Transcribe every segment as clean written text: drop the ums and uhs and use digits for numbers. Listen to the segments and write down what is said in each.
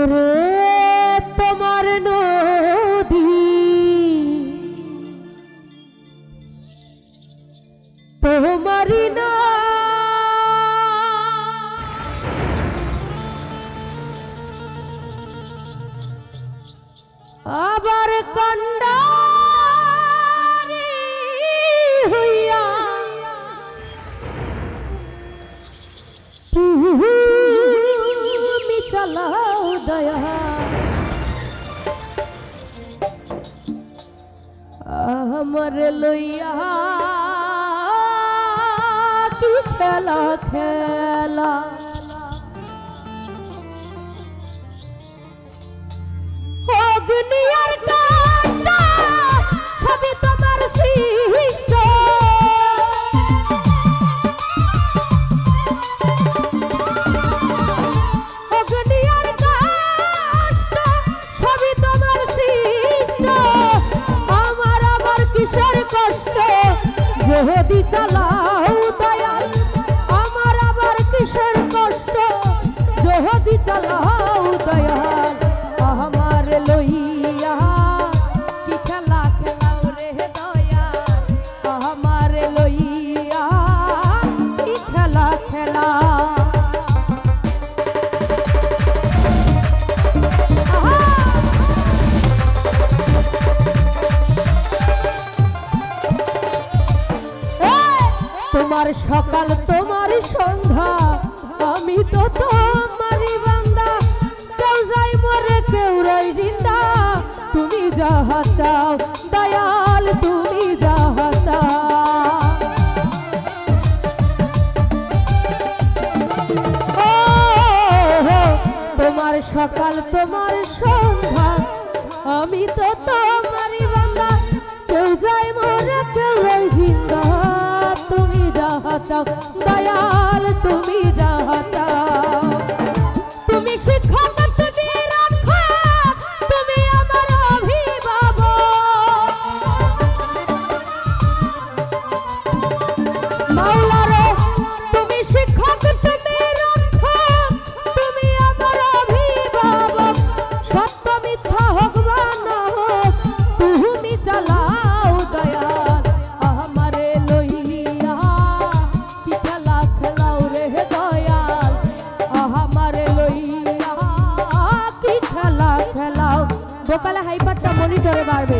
রে তোমার নদী তোমারি না আবার কান্ডারি হইয়া তুমি চালাও দয়া আমার লইয়া কি খেলা খেলা অগ্নিয়ার কান্ডা হবে তোমার সৃষ্ট অগ্নিয়ার কষ্ট হবে তোমার সৃষ্ট আমার আবার কিসের কষ্ট যদি চালাও দয়াল আমার আবার কিসের কষ্ট যদি চালাও দয়াল আমার লইয়া কি খেলা খেলাও রে দয়াল আমার লইয়া কি খেলা খেলা তোমার সকাল তোমার সন্ধ্যা আমি তো তোমারই বান্দা কেউ যাই মরে কেউ রই জিন্দা তুমি যাহা চাও দয়াল তুমি যাহা চাও তোমার সকাল তোমার সন্ধ্যা আমি তো তোমারই বান্দা কেউ যাই মরে কেউ রই জিন্দা তুমি যাহা চাও দয়াল তুমি যাহা চাও তুমি শিক্ষক তুমি রক্ষক তুমি আমার অভিভাবক মাওলা রে তুমি শিক্ষক তুমি রক্ষক তুমি আমার অভিভাবক সত্য মিথ্যা হোক বা না হোক তুমি চালাও দয়াল আমারে লইয়া কি খেলা খেলাও রে দয়াল আমারে লইয়া কি খেলা খেলাও দোকালে হাইপারটা মনিটরে বাড়বে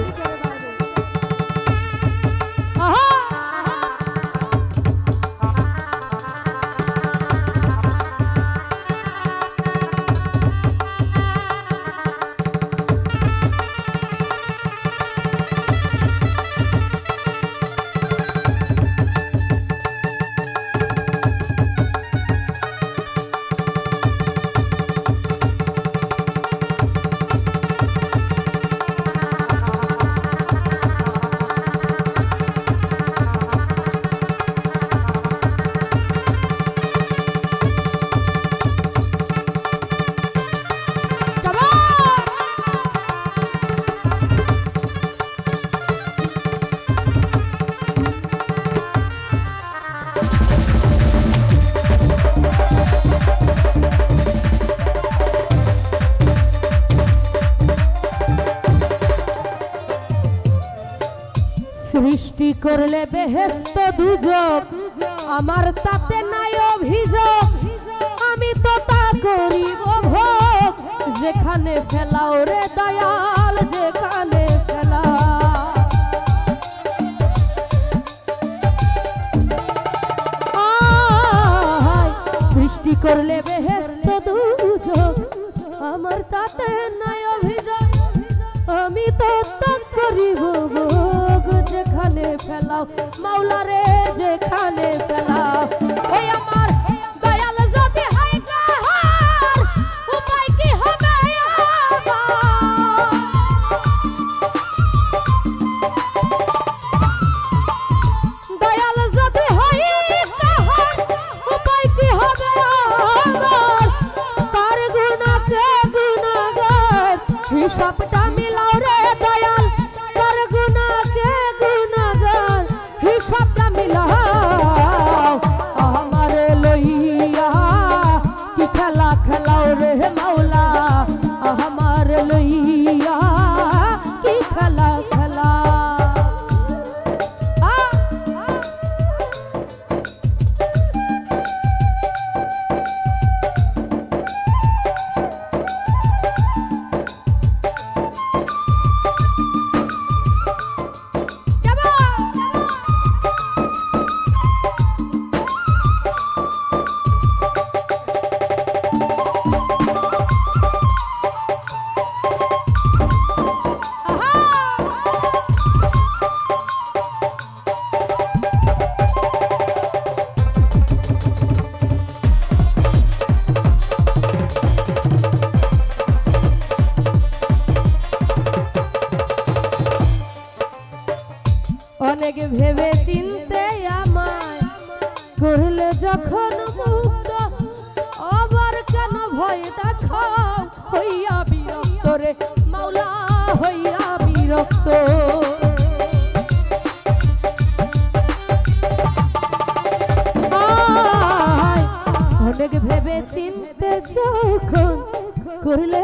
সৃষ্টি করলে বেহেশত দুজক আমার তাতে নাই অভিযোগ আমি তো তা করিব ভোগ যেখানে ফেলাও রে দয়াল যেখানে ফেলাও সৃষ্টি করলে বেহেশত দুজক আমার তাতে নাই অভিযোগ আমি তো তা করিব ভোগ যেখানে ফেলাও মাওলা রে যেখানে ফেলাও ওই আমার দয়াল যদি হয় কাহার উপায় কি হবে দয়াল যদি হয় কাহার উপায় কি হবে তার গুনাহকে গুনাহগার হিসাবটা মিলাও রে দয়াল তার গুনাহকে গুনাহগার হিসাবটা মিলাও আমারে করলে যখন মুক্ত আবার কেন ভয় দেখাও হইয়া বিরক্ত রে মাওলা হইয়া বিরক্ত অনেক ভেবে চিনতে যখন করলে